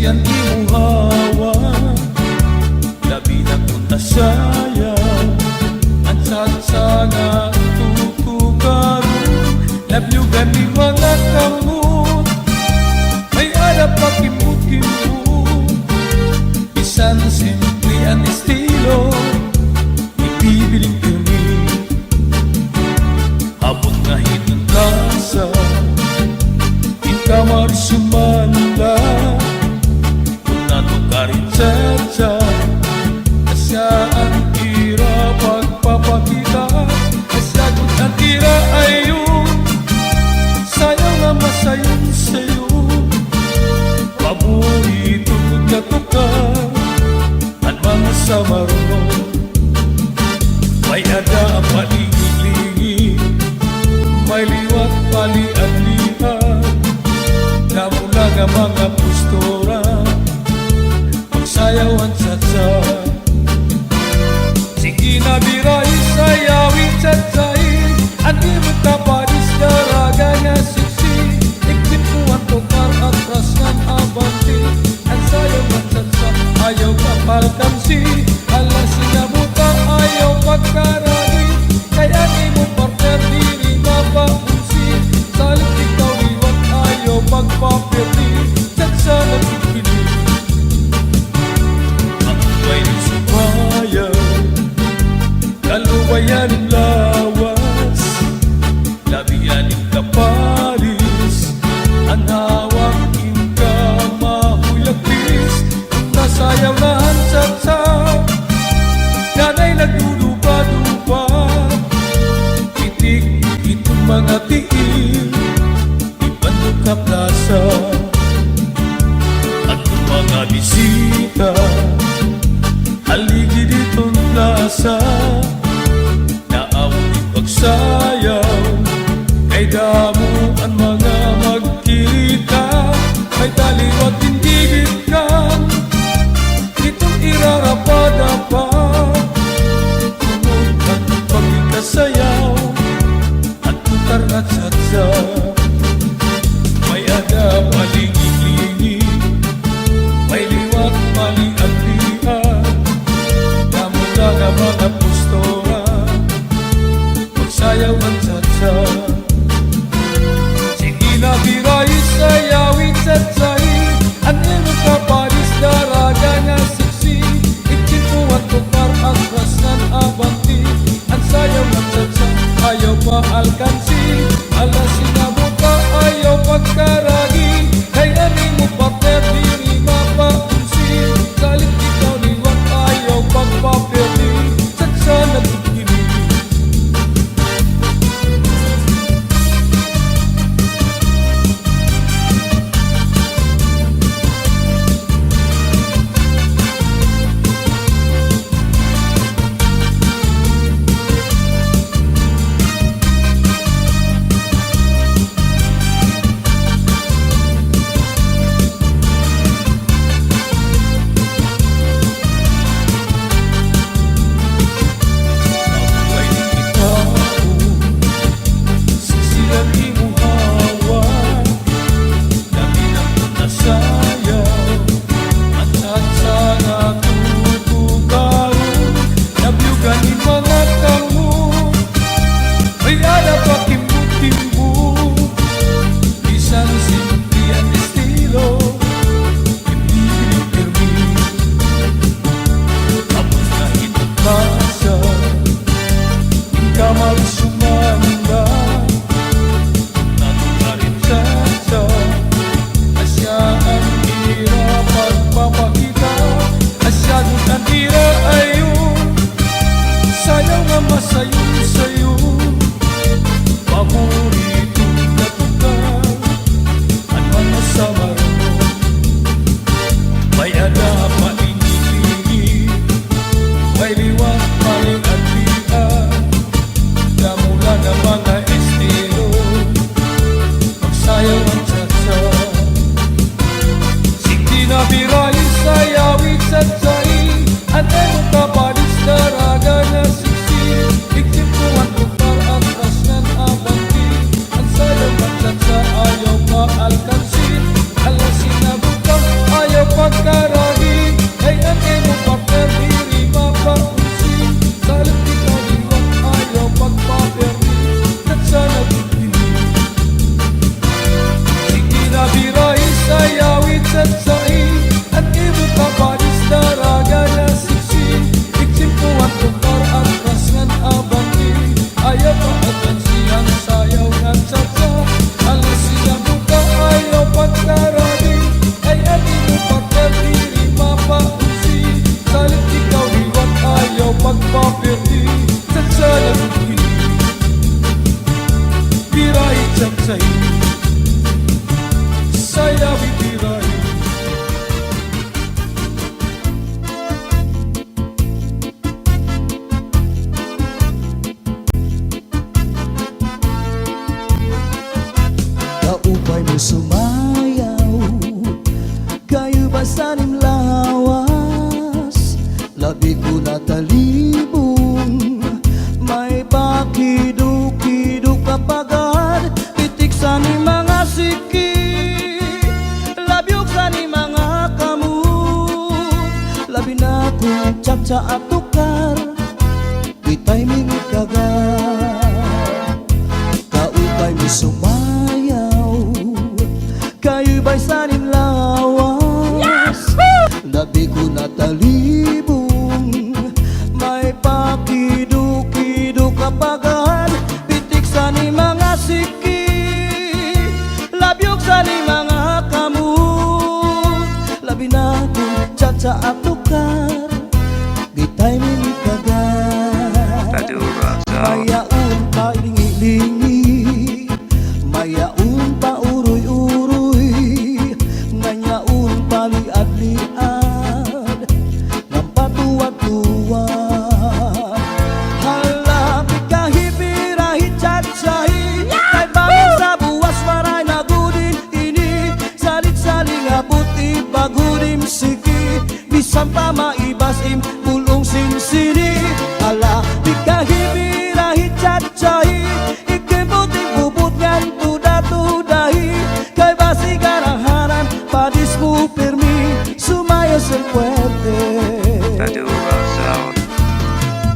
ang imong hawa, labi na kung nasaya ang satsa nga tutugaron. Labyo gani mga kamot, may arap pa kimut-kimut, bisan simple ang estilo ibibiling kami. Habang nga hinandasa kamar sumanda kung natukarin sa asaan tira pagpapakita, asagot ang tira ayun, sayang na masayon sa'yo. Paborito na tuka at mga samaro, may ada ang paligid-ligid, may liwat palian-lian, namula nga mga postura, magsayaw ang tsatsa. Sige na biray, sayawin tsatsain, ang imong kapadis daraga nga siksi, ikpintuan tukar at rasnan abanti, ang sayaw ang tsatsa, ayaw kapalkamsi, alas sinabuta, ayaw pagkarani, kaya imong partner diri mapaunsi, salit ikaw liwat ayaw pagpapirti, tsatsa na pikinig. Ang buhay ni subayan, kaluwayan ng lawas, labihan ng kapalis, ang hawak yung kamahulagpis, nasayaw na ang tsatsa, nanay nagdudupa-dupa, itik itong mga tiil, ibandok ka plaza, at kung mga bisita, haligi ditong plaza, naawang pagsayaw, kay damo ang mga magkita, may taliwat tindigit kang, itong irarapa-dapa, tunod at pagkikasayaw, at tukar at satsa, may ada paligid-ligid, may liwat mali-aglian, namula nga mga postura, magsayaw ang tsatsa. Sige na biray, sayawin tsatsahin, ang imong kapadis daraga nga siksi, iksintuan tukar at rasnan abanti, ang sayaw ang tsatsa, ayaw pa alkansi, alas sinabuta, ayaw pagkaragi, kaya ni mo partner diri mapaunsi, salit ikaw liwat ayaw pagpapirti, tsatsa na tukinig. tsatsay, sayawi tiray. Kaupay mo sumayaw, kayo ba sanim lawas? Labi ko na talibong, may pakido-kido kapagad. Itik sa ni mga siki, labyog sa ni mga kamu. Labi na kong tsa-tsa at tukar, itay mingit kagad. Kaupay mo sumayaw, kayo ba'y sanim lawas? Labi ko na talibong, may pakido-kido kapagad. Pitik sa ni mga siki, labyog sa ni mga kamu. Labi na kong tsa-tsa at tukar, gitay mingit kagad. Mayaon pa lingi-lingi, mayaon pa uroy-uroy, nganyaon pa liad-liad, ng patuwad-tuwad. Hala, pikahipirahi tsatsay, kay bangin sa buwas maray na gudin ini. Salit-saling abot ibagudim siki, bisan pa maibasim bulong sinsini. Hala, pikahipirahi tsatsay, ikibuting bubut ngan tuda-tudahi, kay basi garahanan padis mo permi, sumayas ang puwerte.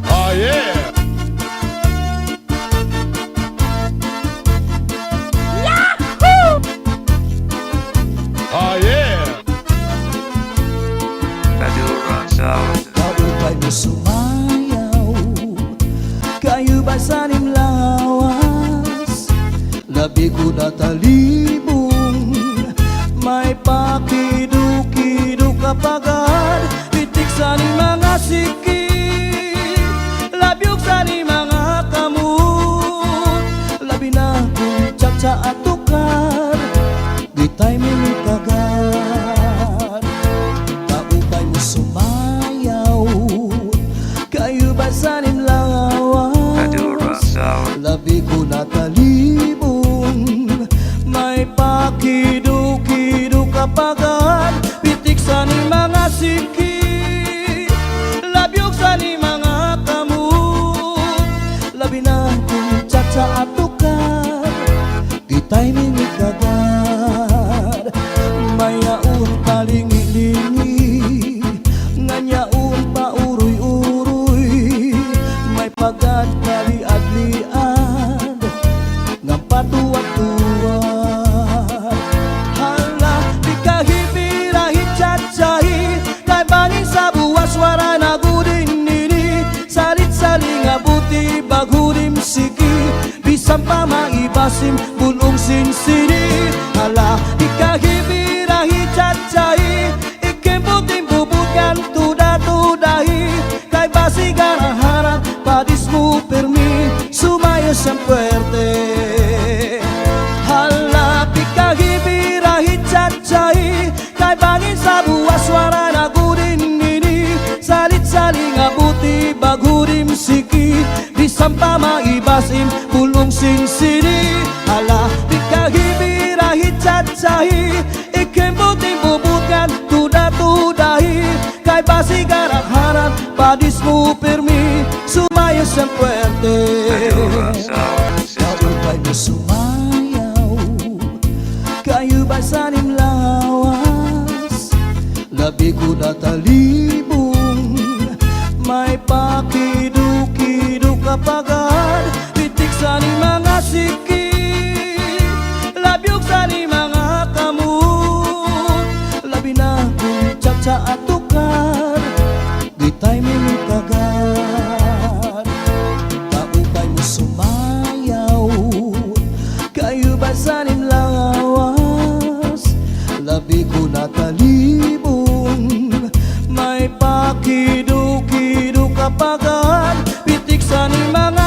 Oh yeah! Oh yeah! Kaupay mo sumayaw, kayo ba sanim lawas? Labi ko na talibong, may pakido-kido kapagad. Pitik sa ni mga siki, labyog sa ni mga kamu. Labi na kong tsa-tsa at tukar, gitay mingit kagad. Kaupay mo sumayaw, kayo ba sanim lawas? Labi ko na talibong, may pakido-kido kapagad. Pitik sa ni mga siki, labyog sa ni mga kamu. Labi na kong tsa-tsa at tukar, gitay mingit kagad. Mayaon pa lingi-lingi, nganyaon pa uroy-uroy, may pagad kaliad-liad, ng patuwad-tuwad. Hala, pikahipirahi tsatsay, kay bangin sa buwas wara na gudin nini. Salit-saling abuti bagudim siki, bisan pa maibasim bulong sinsini. Hala, pikahipirahi tsatsay, ikibuting bubukan tuda-tudahi, kay basi garahanan padis mo permi, sumayas ang puwerte. Hala, pikahipirahi tsatsay, kay bangin sa buwas wara na gudin nini. Salit-saling abuti bagudim siki, bisan pa maibasim bulong sinsini. Hala, pikahipirahi tsatsay, ikibuting bubukan tuda-tudahi, kay basi garahanan padis mo permi, sumayas ang puwerte. Kaupay mo sumayaw, kayo ba sanim lawas? Labi ko na talibong, may pakido-kido kapagad. Pitik sa ni mga siki, labyog sa ni mga kamu. Labi na kong tsa-tsa at tukar, gitay mingit kagad. Kaupay mo sumayaw, kayo ba sanim lawas? Labi ko na talibong, may pakido-kido kapagad. Pitik sa ni mga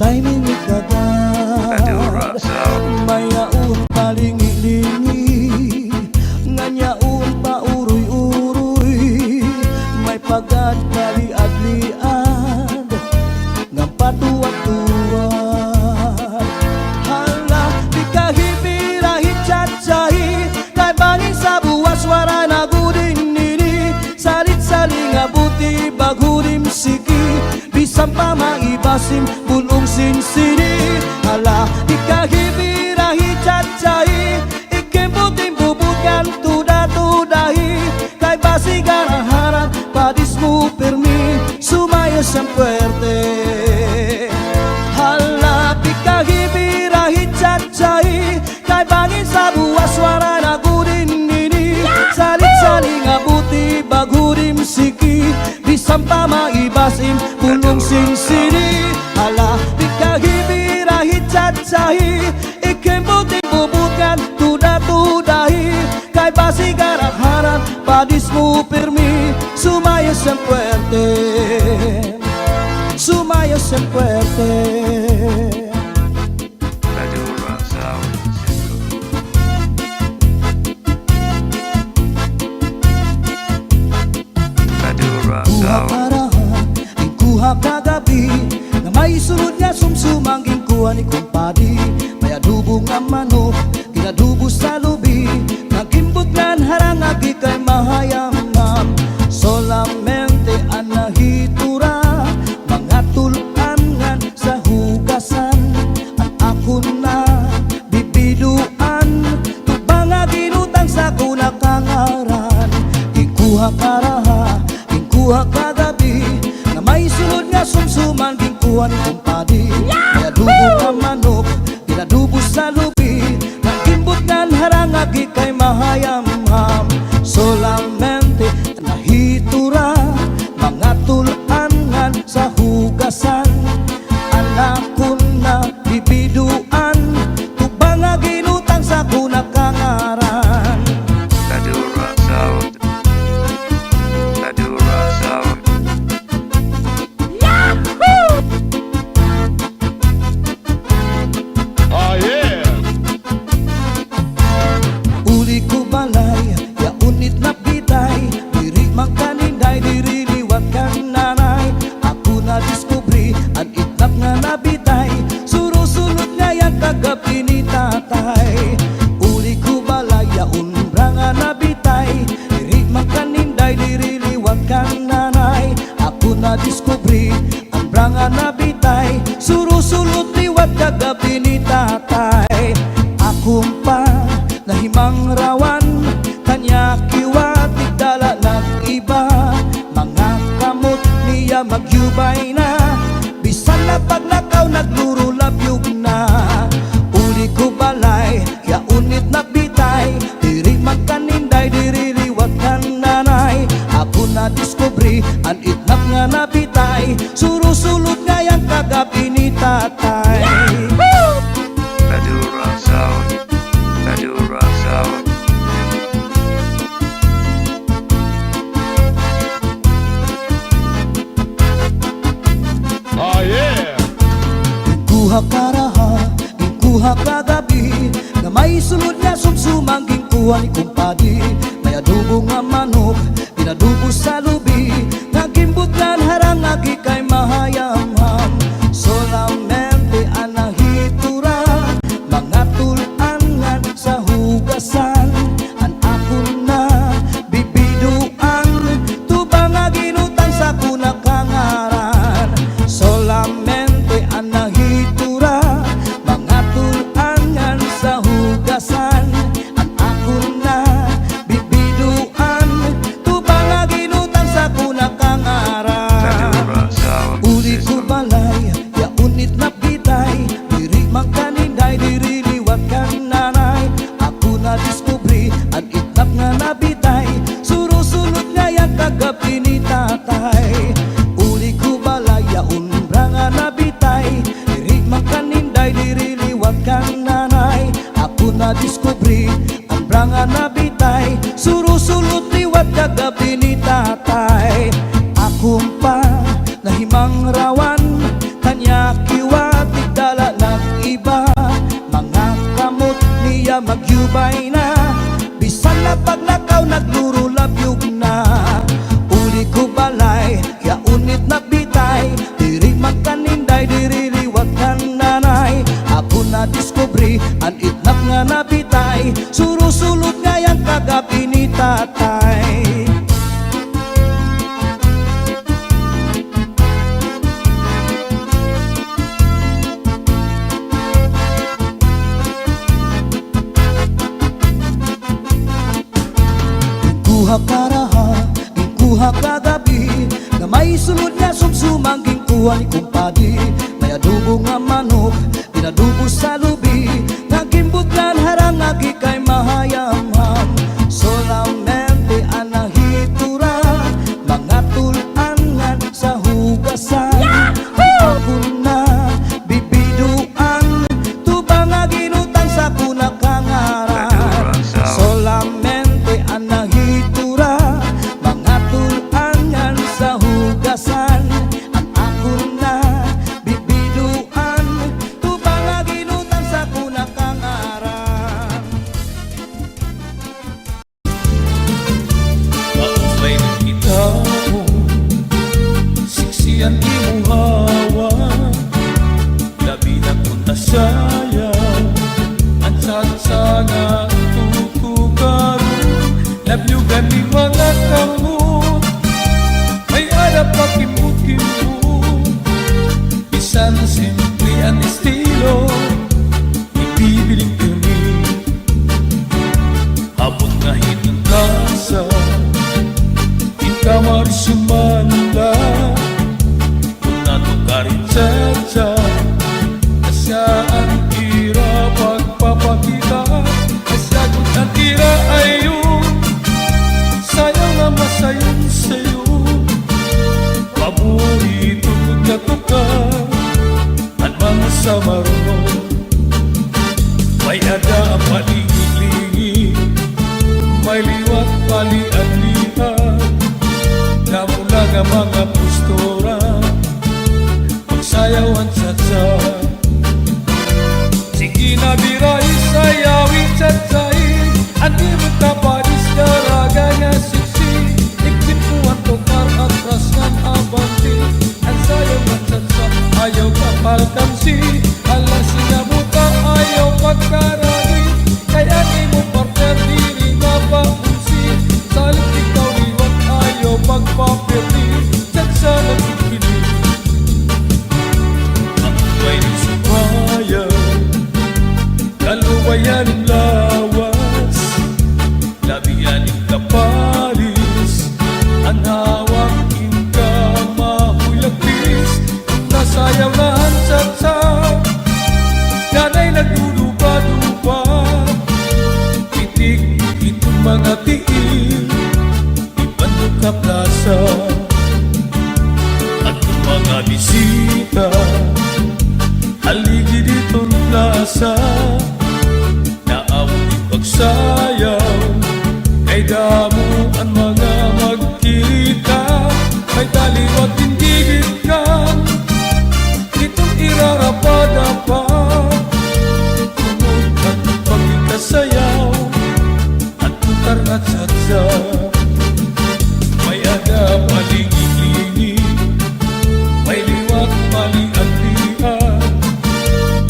tay minigagad mayaon palingi-lingi nganyaon pa uroy-uroy may pagad kaliad-liad ng patuwad-tuwad hala di kahipirahit chat-chahi kay bangin sa buwas wara na gudin nini salit-saling abuti bagurim siki bisang pa maibasim bulong sinsini hala di kahipirahit chat-chahi ikembutin bubukan tuda-tudahi kay basigaraharan padis mo permi sumayo siyang puwerte hala di kahipirahit chat-chahi kay bangin sa buwas wara na gudin nini salit-saling abuti bagurim siki bisang pa maibasim bulong sinsini hala di kahipirahit chat-chahi ikembutin bubukan tuda-tudahi kay basigaraharan padis mo permi sumayo siyang puwerte sumayo siyang puwerte kuha karahan, kuha kagabi na may sunod nga sumsumang ginkuha ni kumpadi may adubo nga manok kinadubo sa lubi nagimbot nga harang agi kay mahayamam solamente anahitura mga tulangan sa hugasan at ako na bibiduan tubang nga ginutang sa kunakangaran ikuha karaha kuha kagabi na may sunod nga sumsuman ginkuha ni kumpadi may adubo nga manok kinadubo sa lubi nagimbot nga harang agi kay mahayamham solamente nahitura mga tulangan sa hugasan anak ko na bibiduan tubang nga ginutang sa kunakangaran diskubri ang branga na bitay surusulot liwat kagabi ni tatay akong pa nahimang rawan kanya kiwat igdala ng iba mga kamot niya magyubay na bisan na paglakaw nagluro labyog na uli ko balay kaya unit na bitay diri magkaninday diri liwat kan nanay ako na diskubri ang itnap nga nabitay surusulot nga yang kagabi ni tatay Madura Sound Oh yeah! Kuha karaha, kuha kagabi na may sunod nga sumsumang ginkuha ni kumpadi may adubo nga manok pinadubo sa lubi nagimbot nga harang agi kay mahayamham solamente anahitura mga tulangan sa hugasan an ako na bibiduan tubang nga ginutang sa kunakangaran solamente anahitura mga tulangan sa hugasan an ako na bibiduan tubang nga ginutang sa kunakangaran uli ko balay ya unit na bitay diri magkaninday diri liwat kan nanay ako na diskubri ang itnap nga nabitay surusulot nga yang kagabi ni tatay uli ko balay ya umbra nga nabitay diri magkaninday diri liwat kan nanay ako na diskubri ang bra nga nabitay surusulot liwat kagabi ni tatay akong pa nahimang rawan kanya kiwat magyubay na. Bisan na paglakaw nagluro labyog na. Uli ko balay, kaya unit na bitay. Diri magkaninday, diri liwat kang nanay. Ako na diskubri, an itnap nga nabitay. Surusulod nga yang kagabi ni tatay. Kuha karaha, kuha kagabi. Na may sunod nga sumsumang kuha ni kumpadi. May adobo nga manok, pinadubo sa lubi. Nagimbutan harang agi kay mahayamham. Solamente anahitura, mga tulangan sa hugasan. Ako na bibiduan, tubang nga ginutang sa kunakangaran. Solamente anahitura, mga tulangan sa hugasan. At ako na bibiduan, tubang nga ginutang sa kunakangaran. Maumay ng kita mo, siksiyan imong hawa. Labi na punta saya, ang satsa nga tutugaru. Labyugan ni mga kamot, may alap pa kimut-kimut. Bisan simple ang estilo, ibibiling kami. Habot nga hitong kasa, kamar sumanda. Kung natukarin sa asaan tira pagpapakita. Asagot ang tira ayun, sayaw nga masayon sa'yo. Paborito ko na tuka, at mga samarunong. May ada ang paligid-ligid, may liwat palian-lian. Namula nga mga postura, magsayawan sa sige na biray sayawin tsatsain. Andi mo tapadis daraga nga siksi. Ikbit mo ang tukar at rasgan abanti. Ang sayaw nga tsatsa, ayaw kapalkamsi. Alas sinabuta, ayaw pagkarani. Kaya di mo partner diri nga paunsi. Salit ikaw liwat, ayaw pagpapirdi. Tsatsa magkikinig, ang buhay ng subayan. Kaluwayan ng lawas, labihan ng kapalis. Ang hawak ka mahulagpis. Nasayaw na ang tsatsa, nanay nagdudupa-dupa. Pitik itong mga tiil, ibandog ka plaza. At kung mga bisita, haligi ditong plaza. Naawang ipagsayaw, kay damo ang mga magkita. May taliwat tindigit ka, itong irarapa-dapa. Tumod at pagkikasayaw, at putar at satsa. May ada paligid-ligid, may liwat palian-lian.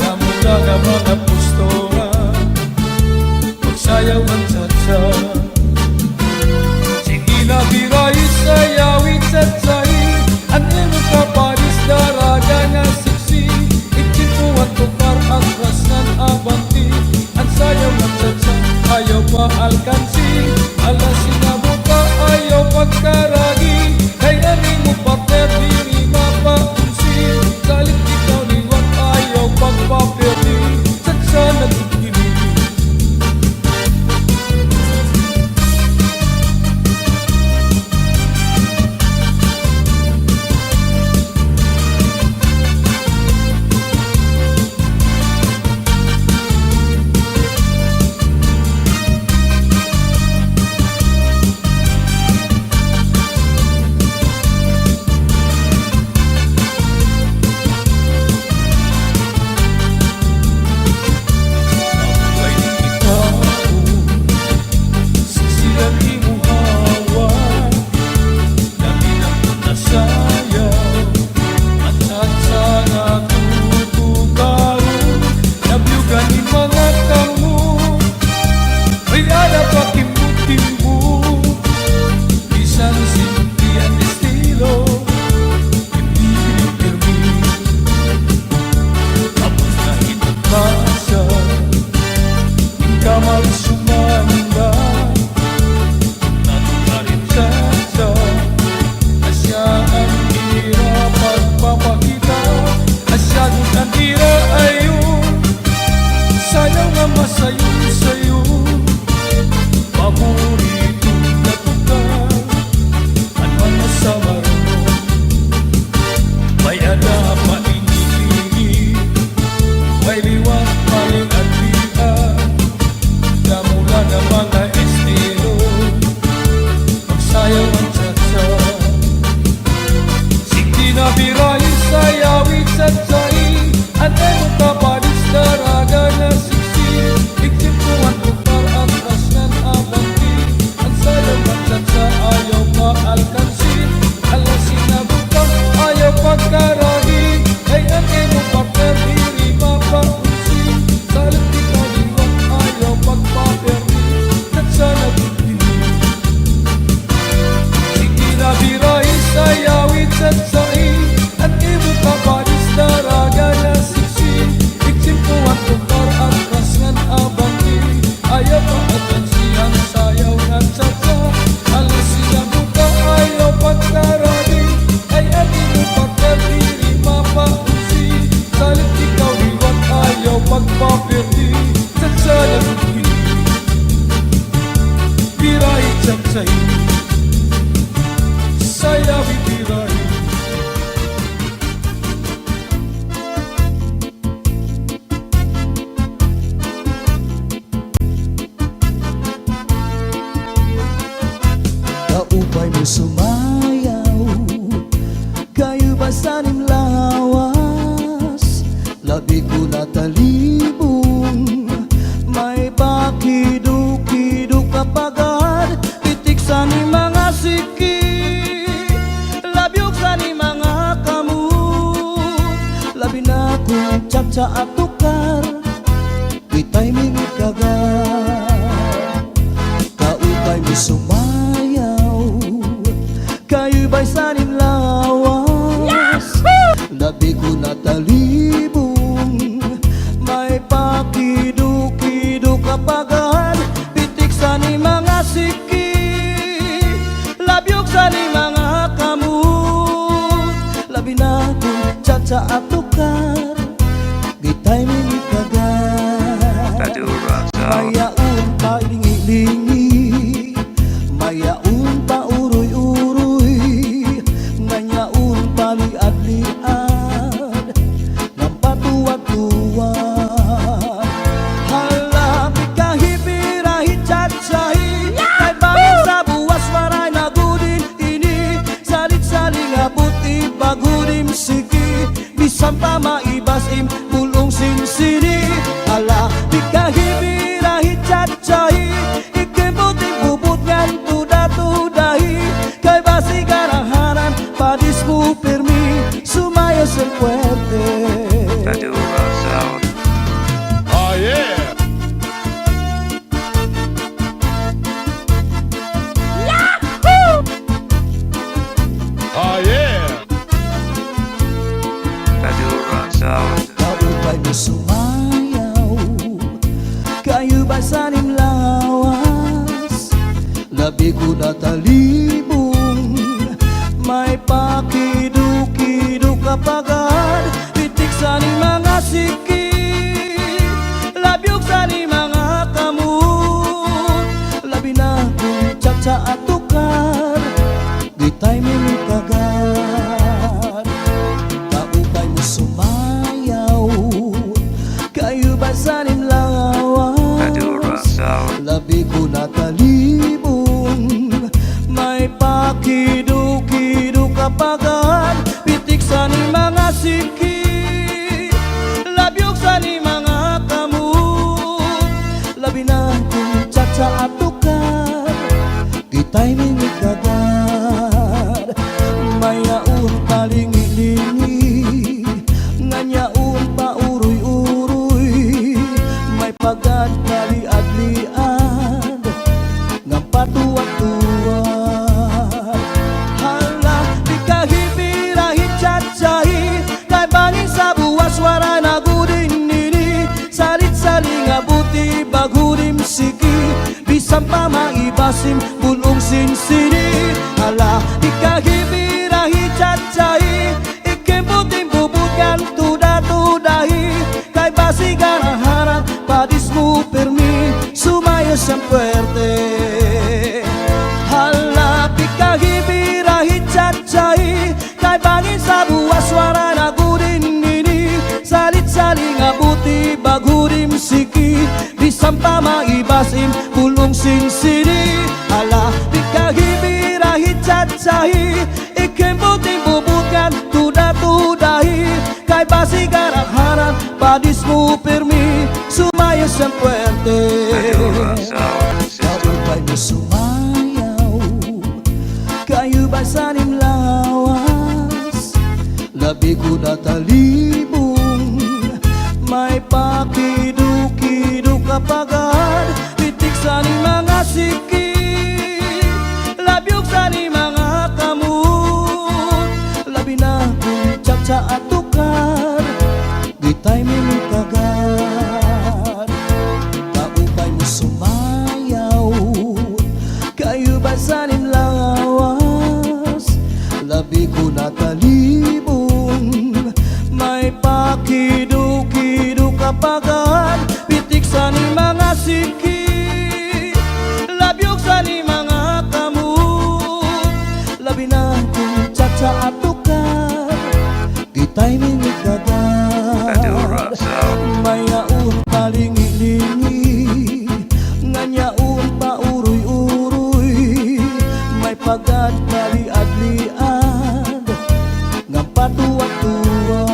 Namula nga mga postura, magsayaw ang satsa. mo sumayaw, kayo ba sanim lawas? Labi ko natalibong, may pakido-kido kapagad, pitik sa ni mga siki, labyog sa ni mga kamot, labi na kong tsa at tukar, kita'y mingit kagad. Kaupay mo sumayaw, kayo ba'y sanim lawas? Labi ko natalibong, may pakido-kido kapagad, pitik sa ni mga siki, labyog sa ni mga kamot, labi na kong tsa at tukar, kita'y mingit kagad. Mayaon pa lingi-lingi, mayaon pa uroy-uroy, ngayaon pa liad-liad, ng patuwad-tuwad. Halapi kahipirahi tsatsay, kay bangin sa buwas maray na gudin ini, salit-saling abot ibagudim siki, bisan pa maibasim pulong sinsini. Halapi kahipirahi tsatsay, ikibuting bubut ngan tuda-tudahi, kay basi garahanan padis mo permi, sumayos el fuerte. Oh yeah! Oh yeah! Kaupay mo sumayaw, kayo ba sanim lawas? Labi ko natalibong, may pakido-kido kapagad, pitik sa ni mga siki, labyog sa ni mga kamot, labi na kong tsa at tukar, kita'y mingit kagad. Kaupay mo sumayaw, kayo ba sanim lawas? Labi ko natalibong, may pakido-kido kapagad, pitik sa ni mga siki, labyog sa ni mga kamot, labi na kong tsa at tukar, kita'y mingit kagad. Mayaon pa lingi-lingi, ngayaon pa uroy-uroy, may pagad kaliad-liad, ng patuwad-tuwad. Hala, di kahipirahi tsatsay, kay bangin sa buwas wara na gudin nini, salit-saling abuti bagudim siki, bisan pa maibasim bulong sinsini. Hala, di kahipirahi tsatsay, ikibuting bubugan tuda-tudahi, kay basi ganaharan padis mo permi, sumayos ang puerte. Halapi kahipirahi tsatsay, kay bangin sa buwas wara na gudin nini, salit-saling abuti bagudim siki, bisan pa maibasim pulong sinsini. Halapi kahipirahi tsatsay, ikibuting bubugan tuda-tudahi, kay basi garaharan padis mo permi, sumayos ang puerte. Kaupay mo sumayaw, kayo ba sanim lawas? Labi ko natalibong, may pakido-kido kapagad, pitik sa ni mga siki, labyog sa ni mga kamot, labi na kong tsa at tukar, kita'y mingit kagad. Kaupay mo sumayaw, kayo ba sanim lawas? Labi ko natalibong, may pakido-kido kapagad, pitik sa ni mga siki, labyog sa ni mga kamot, labi na kong tsa at tukar, kita'y mingit kagad. Mayaon pa lingi-lingi, ngayaon pa uroy-uroy, may pagad paliad-liad nga patuwad-tuwad.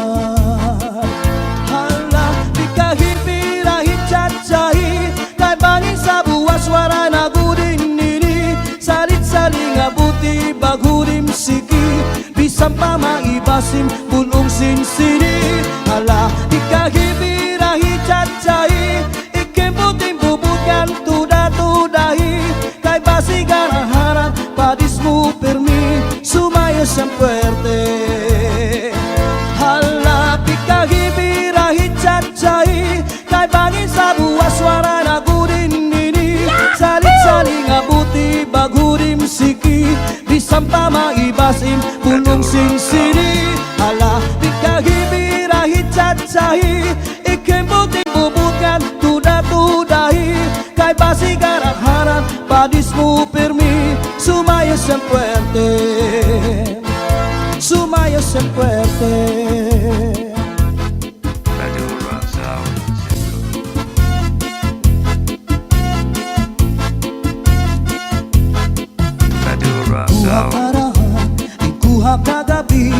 Hala, di kahit pirahin tsatsahi, kay bangin sa buwas wara na gudin nini. Salit-sali nga buti bagudim siki, bisan pa maibasim bulong sinsini. Hala, di kahit pirahin tsatsahi, ikim buting bubukan tuda-tudahi, kay basigan ang harap padis mo permi, sumayos ang puwerte. Hala, pikahi birahi tsatsahi, kay bangin sa buwas wara na gudin nini. Salit-sali nga buti bagudim siki, bisan pa maibasim pulong sinsini. Hala, pikahi birahi tsatsahi, ikim buting bubukan tuda-tudahi, kay basigan ang harap padis mo permi, sumayos ang puwerte, sumayos ang puwerte. Madura Sound System. Madura Kuha Sound. parahan, ay kuha kagabi,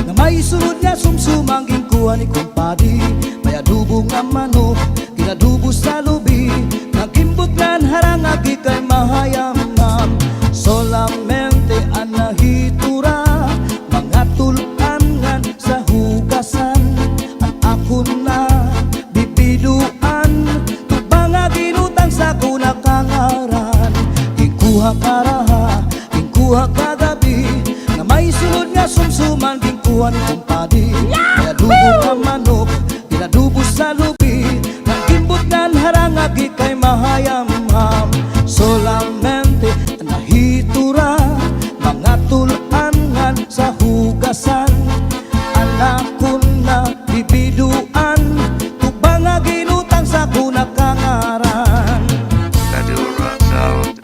na may sunod nga sumsumanging kuha ni kumpadi. May adubo nga manok, ginadubo sa lubi, nagimbot nan harangagi kay mahayamam. Solamente ang nahitura, mga tulangan sa hugasan, ang ako na bibiluan, tubang nga ginutang sa kunakangaran. Ikuha karaha, ikuha kagabi, na may sunod nga sumsuman, ginkuha ni kumpadi. May adubo nga manok, ginadubo sa lubi, nagimbot nan harangagi kay mahayamam. Solamente nahitura, mga tulangan sa hugasan, anak ko na bibiduan, tubang nga ginutang sa kunakangaran. Madura Sound.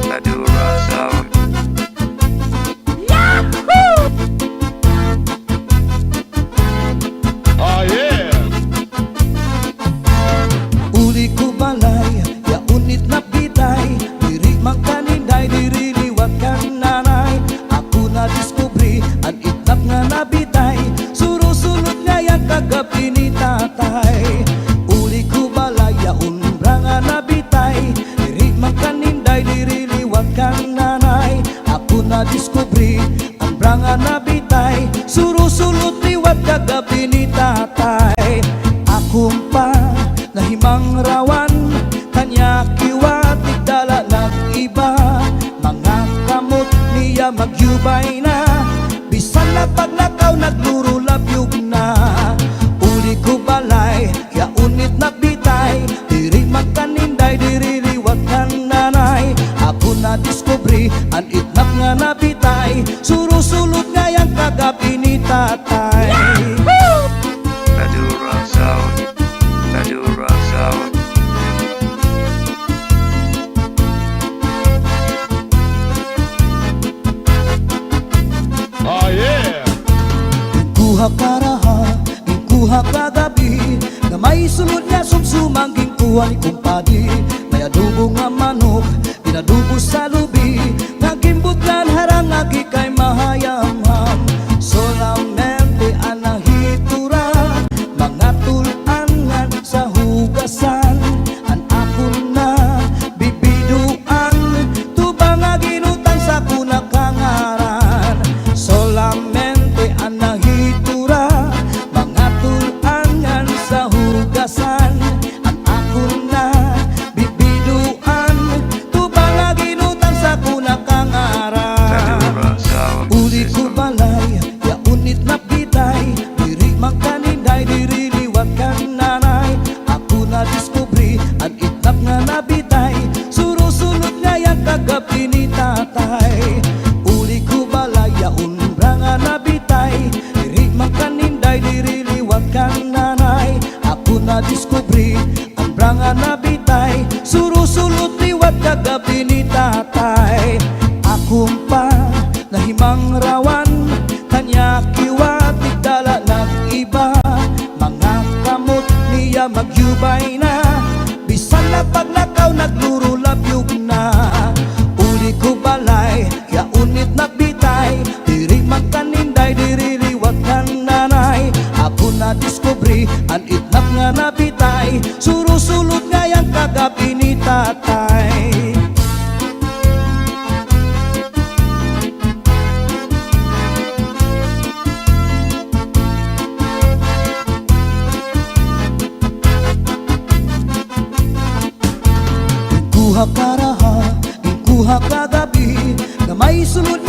Madura Sound. Oh yeah! Uli ko balay, ya unit na bitay, diri man kaninday, diri liwat kan nanay. Ako na diskubri, ang itlap nga nabitay, surusunod nga yang kagabi ni tatay. Uli ko balay, ya umbra nga nabitay, diri man kaninday, diri liwat kan nanay. Ako na diskubri, ang bra nga nabitay, surusunod liwat kagabi ni tatay. Akong pa nahimang rawan, kanya kiwat igdala ng iba, mga kamot niya magyubay na, bisan na paglakaw nagluro labyog na. Uli ko balay, ya unit na bitay, diri magkaninday, diri liwat kan nanay. Ako na diskubri, ang itlap nga nabitay, surusulot nga yang kagabi ni tatay. Madura Sound. Madura Sound. Oh yeah! Kuha karaha, kuha kagabi, na may sunod nga sumsumang ginkuha ni kumpadi. May adubo nga manok, ginadubo sa lubi, nagimbot nan harangagi kay mahayamam. Solamente ang nahitura, mga tulangan sa hugasan, ang ako na bibiduan, tubang nga ginutang sa kunakangaran. Solamente ang nahitura, mga tulangan sa hugasan, ang ako na bibiduan, tubang nga ginutang sa kunakangaran.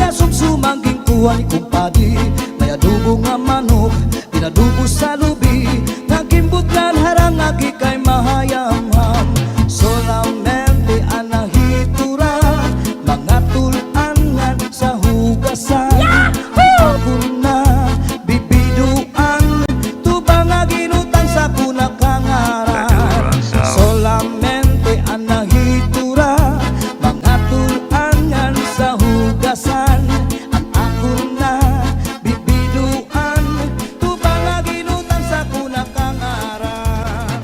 niya sumsumangking kuha ni kumpadi. May adobo nga manok, pinadubo sa lubi. Nagimbutlan harang agi kay mahayamham. Solamente anahitura, mga tulangan sa hugasan. Ako na bibiduan, tubang nga ginutang sa punakangaran. Solamente anahitura, mga tulangan sa hugasan. Ang ako na bibiduan, tubang nga ginutang sa punakangaran.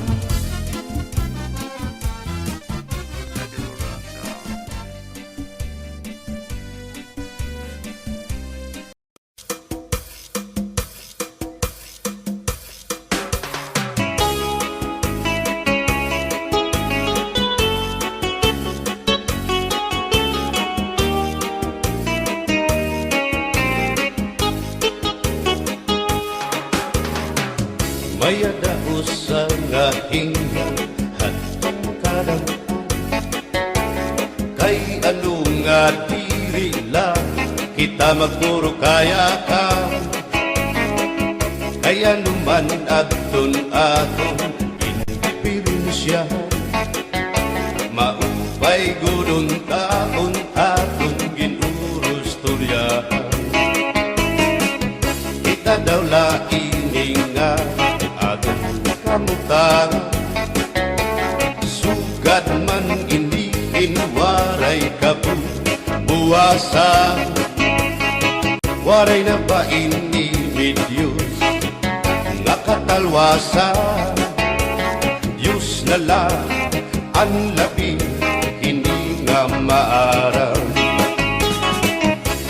Maya daos sa ngahing at kadang kay ano nga diri lang kita magpuro kaya ka kaya naman adton aton indipirensya maupay gudong taon aton ginurus tulyahan kita daw laing nga kamutang sugat man iniin waray kapu buwasa waray na ba ini Diyos nga katalwasa Diyos na lang ang labi hindi nga maaram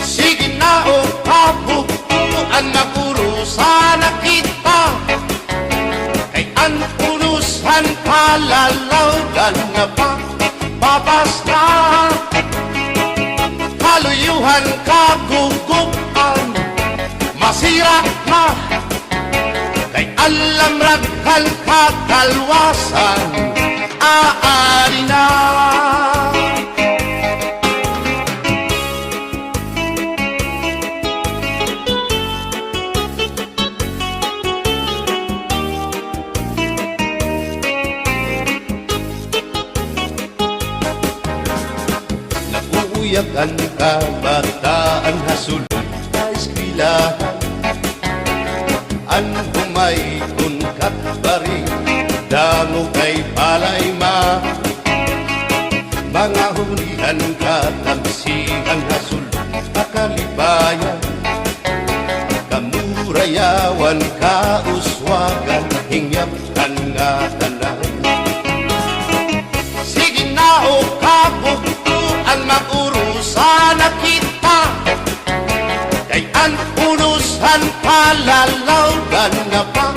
sige na o kabuktuan na puro sana kita ang unusan palalawgan na pa babasta kaluyuhan kagugupan masira na kay alam raghal kakalwasan aari na ang kabataan hasulod sa eskwelahan ang humay kunkat bari damo kay palay ma mga hulihan katamsihan hasulod akalibayan kamurayawan kauswagan hingyapkan nga tanan sige na o kabuktuan maurusan na kita kay ang unusan palalawgan na pa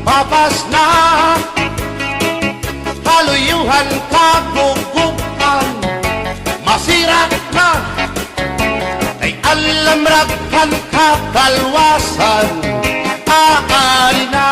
papas na haluyuhan kagugupan masira na kay alam raghal kakalwasan aari na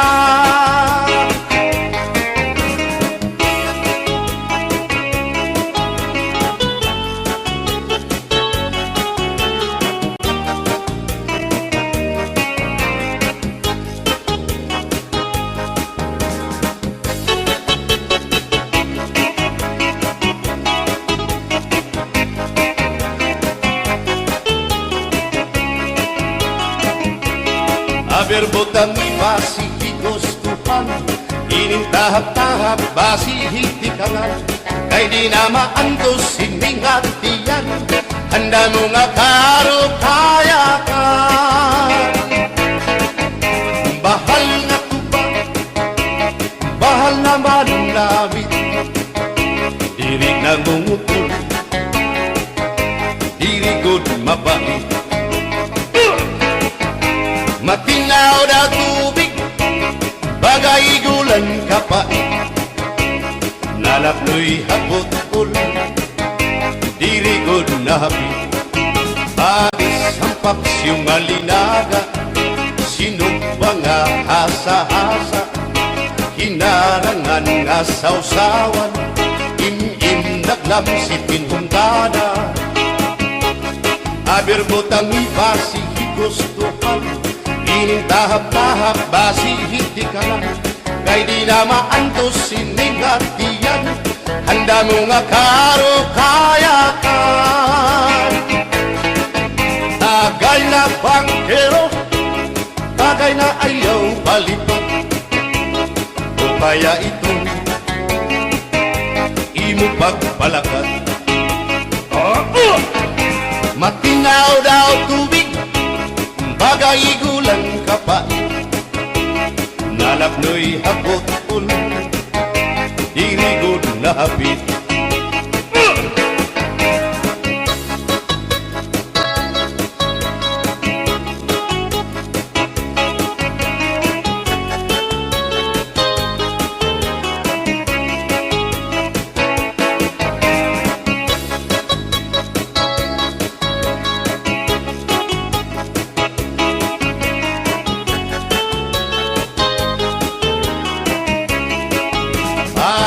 Berbotang basi higustuhan ining tahap-tahap basi hitikangan kay di na maantos sining hatiyan handa mo nga karo kaya ka bahal nga tuba bahal naman namin diri nangungutol diri good mabait matinaw na tubig, bagay gulan kapait. Nalapnoy hapot-pul, dirigod na habi. Agis ang paksyong alinaga, sinumba nga hasa-hasa. Hinarangan nga sausawan, im-im naglamsipin huntada. Aber butang ibasi gustuhan Ining tahap-tahap basi hindi ka lang Kay di na maantos siningatiyan Handa mo nga karo kayakan Tagay na bangkero Tagay na ayaw balipat O kaya ito Imo pagpalakat Matinaw daw tubig Bagay gulang kapait Nalapnoy hakot ulo Dirigod na hapit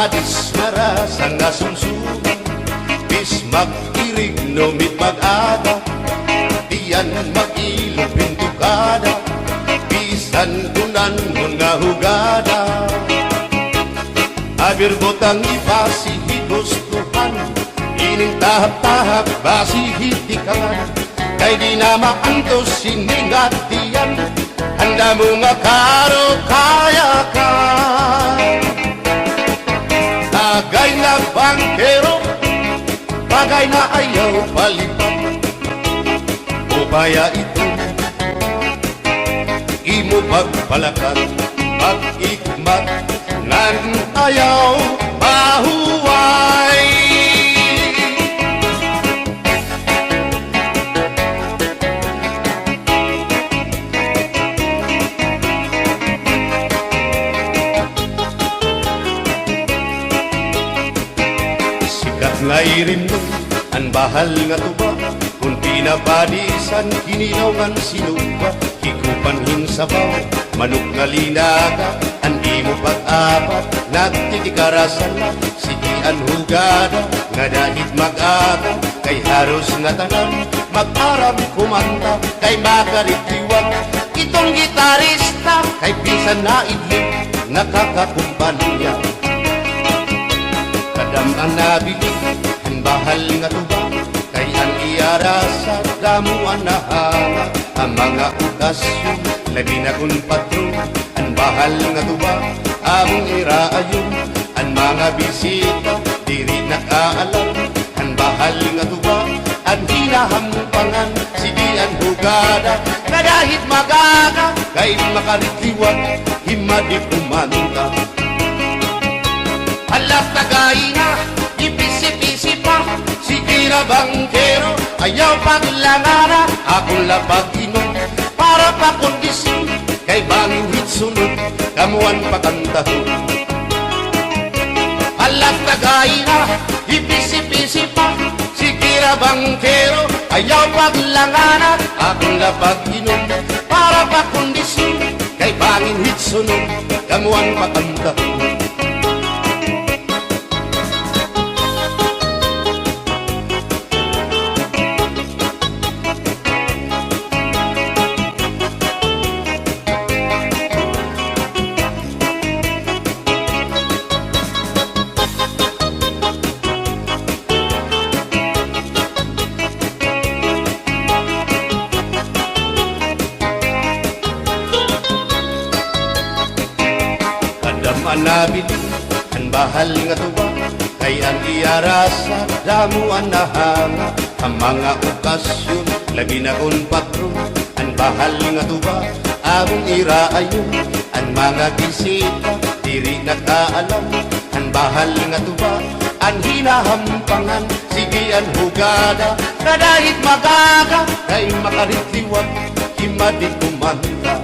Adis marasang nasumsuman Bis mag-irig numit mag-ada Diyan mag-ilog pintukada Bisan dunan mo nga hugada Abir botang ibasi higustuhan Ining tahap-tahap basi hitikan Kay di na maantos siningatiyan Handa mo nga karo kayakan Bagay na bangkero Bagay na ayaw palipat O kaya ito Imo pagpalakat Pag-ikmat Nan ayaw mahuway Ngairin mo, ang bahal nga tuba Kung pinapadisan, kininongan sinuba Hikupan hinsabaw, manok nga linaga Andi mo pag-apat, nagtitikarasan na Sigian hugada, nga dahit mag-aga Kay haros nga tanan, mag-aram kumanta Kay makaritiwag, itong gitarista Kay pisan na idling, nakakakumpanya Kadam ang nabili, ang bahal nga tuba Kay ang iara sa damuan na hanga Ang mga okasyon, labi na kung patron Ang bahal nga tuba, among iraayon Ang mga bisita, diri nakaalam Ang bahal nga tuba, ang hinahampangan Sige ang hugada, na dahit magaga Kay makaritiwag, himadi kumanta Alas tagay na, ipisi-pisi pa Sige na bangkero, ayaw paglangara Akong lapag inom, para pa kondisyon Kay bangin hitsunod, kamuan pakantahon Alas tagay na, ipisi-pisi pa Sige na bangkero, ayaw paglangara Akong lapag inom, para pa kondisyon Kay bangin hitsunod, kamuan pakantahon Manabili, ang bahal nga tuba Kay ang iarasa, damuan na hanga Ang mga okasyon, lagi na kong patron Ang bahal nga tuba, among iraayon Ang mga bisita, diri nakaalam Ang bahal nga tuba, ang hinahampangan Sige ang hugada, na dahit magaga Kay makaritiwag, himadi kumanta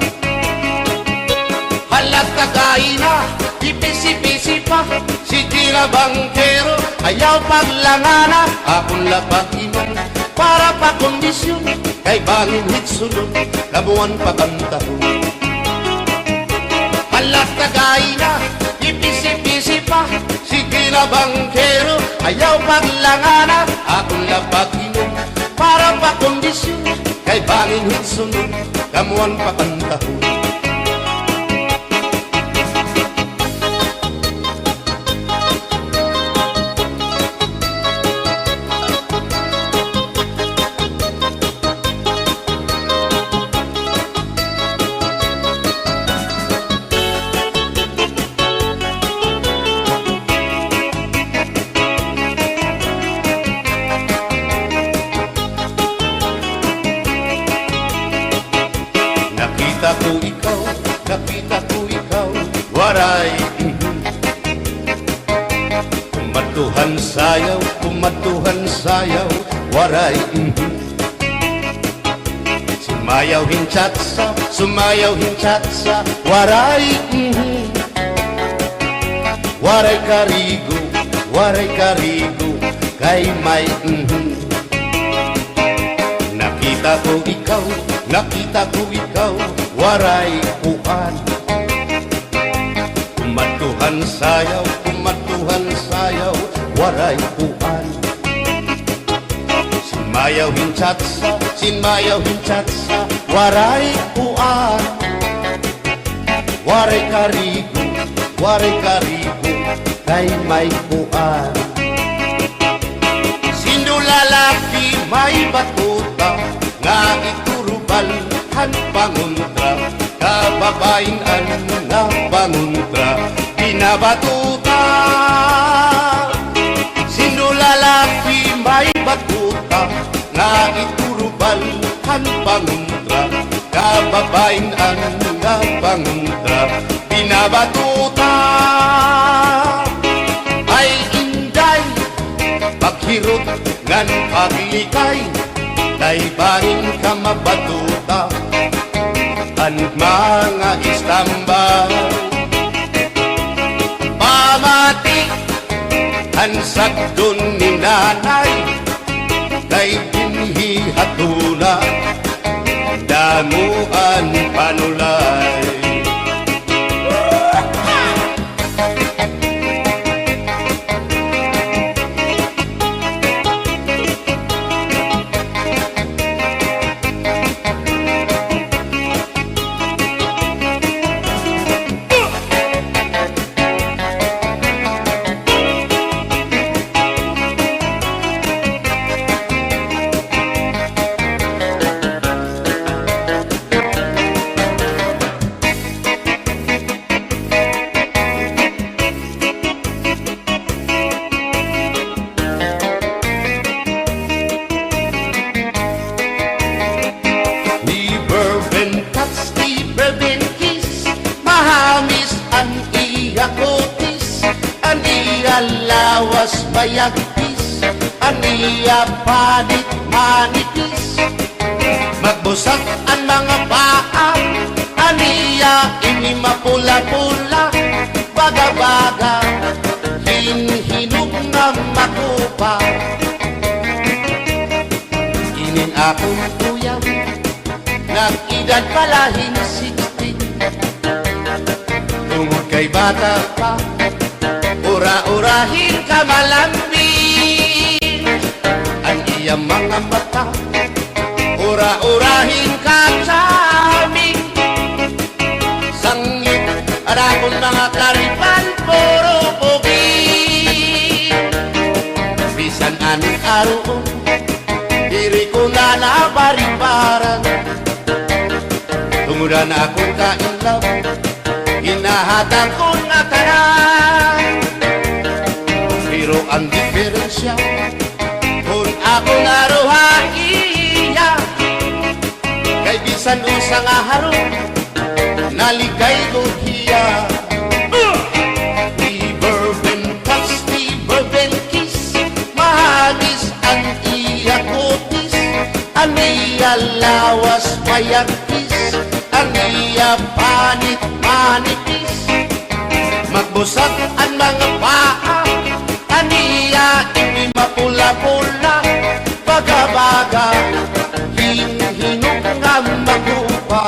Halat tagay na, ipisi-pisi pa Sige na bangkero, ayaw paglangana Akong lapag iman, para pa kondisyon Kay bangin hitsunod, kabuan pakantahon Halat tagay na, ipisi-pisi pa Sige na bangkero, ayaw paglangana Akong lapag iman, para pa kondisyon kay bangin hitsunod kamuan pa kantahon. Nakita ko ikaw, waray kumatuhan sayaw, waray sumayaw hinchatsa, waray waray karigo, kay may Nakita ko ikaw, waray puan kumatuhan sayaw, waray puan sinmayaw hinchatsa, waray puan waray karigo, kay may puan Sindulalaki may batuta nga iturubal han panguntra, kababayan nga panguntra pinabatuta. Sindulalaki may batuta nga iturubal han panguntra, kababayan nga panguntra pinabatuta. Ay inday paghirot ngan paglikay, day bangin ka mabatuta ang mga istambay. Pamati ang sagdon ni nanay, day binhi hatuna damuan panulay. Lawas mayagpis, aniya panit manipis, magbusag ang mga paa, aniya ini mapula-pula, baga-baga, hinhinog na makupa. Inin akong kuyaw, nag-edad pala 16, tungod kay bata pa, ura-urahin ka malambing ang iyang mga mata, ura-urahin ka saming sangit at akong mga karipan puro pugi. Bisan anong araw diri ko na nabaribaran, tungudan akong kailaw, hinahatang ko na tanan. Pero ang diferensya kung ako naruhaiya, kay bisan usa nga harong naligay ko hiya. Di bourbon touch, di bourbon kiss, mahagis ang iya kutis, aniya lawas mayagpis, aniya panit manipis, magbusag ang mga paa, aniya ini mapula-pula, baga-baga, hinhinog nga magupa.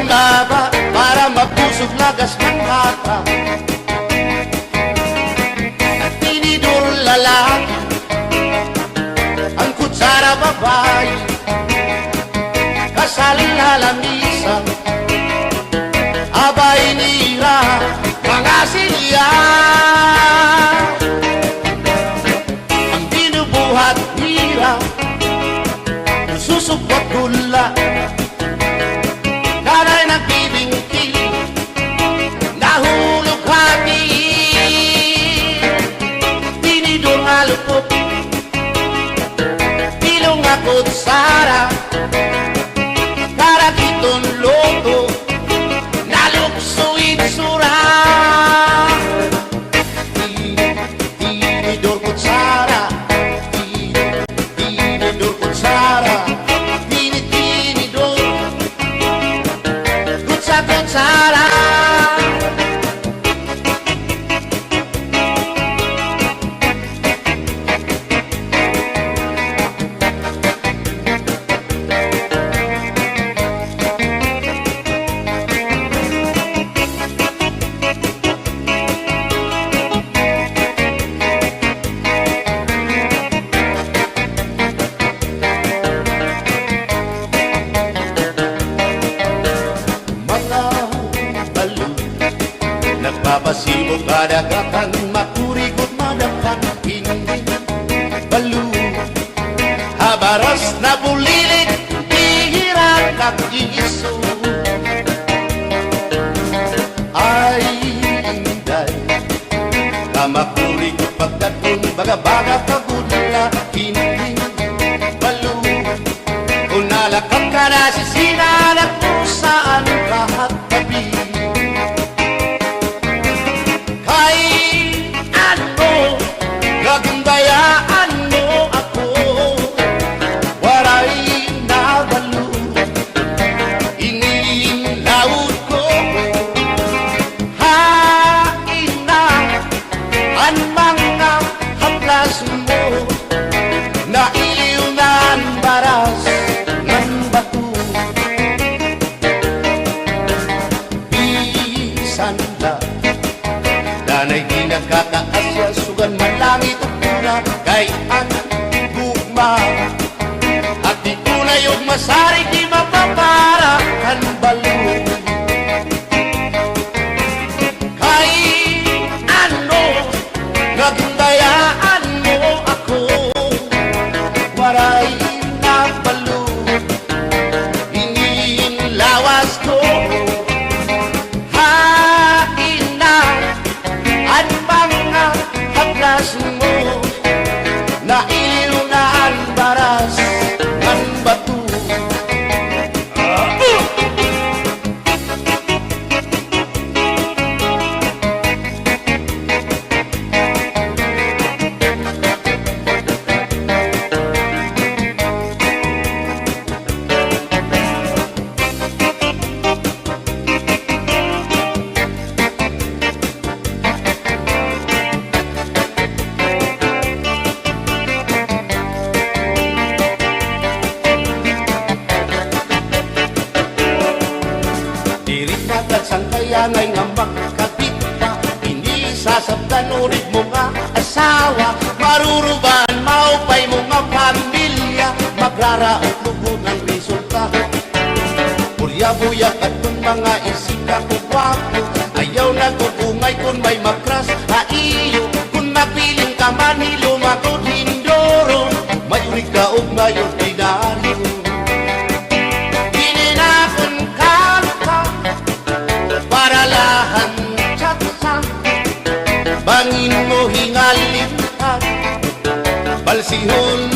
baba para mapusog lagas ng bata. At tinidor lalaki, ang kutsara babae, kasaling lalamisan, abay nira, mga silya. Ang binubuhat nira, susupot gula, nanay nagbibingkil, nahulog hati, tinidor nga lupot, ilong nga kutsara, karakiton loto, naluksuin sura. Tinidor kutsara, tinidor kutsara, tinidor kutsara. Nagpapasibo kadagatan, makurikot madapan, hindi balo. Habaras na bulilit, hihiran at iso. Ay, inday, kamakurikot pagkatun, baga-baga pagudla, hindi balo. Kung nalakap ka na sisinanak mo saan kahat tabi. Gagandayaan mo ako, waray na balo, inilaot ko, hain na ang mga haplas mo, nailiw na ang baras ng bato. Bisan na, danay di nagkakaasya, sugan man langit at pura, kay ang gugma. At di ko na yung masarig, di mapapara ang balo. Kay ano, nagundayaan mo ako, waray na balo, ingin lawas ko. Hain na ang mga haplas mo, nailiw na ang baras ng bato. Dirit agad sang kayangay nga makakabit ka, hindi sasabdan ulit mo nga asawa, maruruban maupay mo nga pamilya, magraraot lubod ng resulta. Burya-buyak at kung mga isika ko gwapo, ayaw nagkukungay kung may makras haiyo, kung mapiling ka man hilumagod hindoro, mayurig ka o ngayon dinaryo. Bangin mo hingalin at balsihon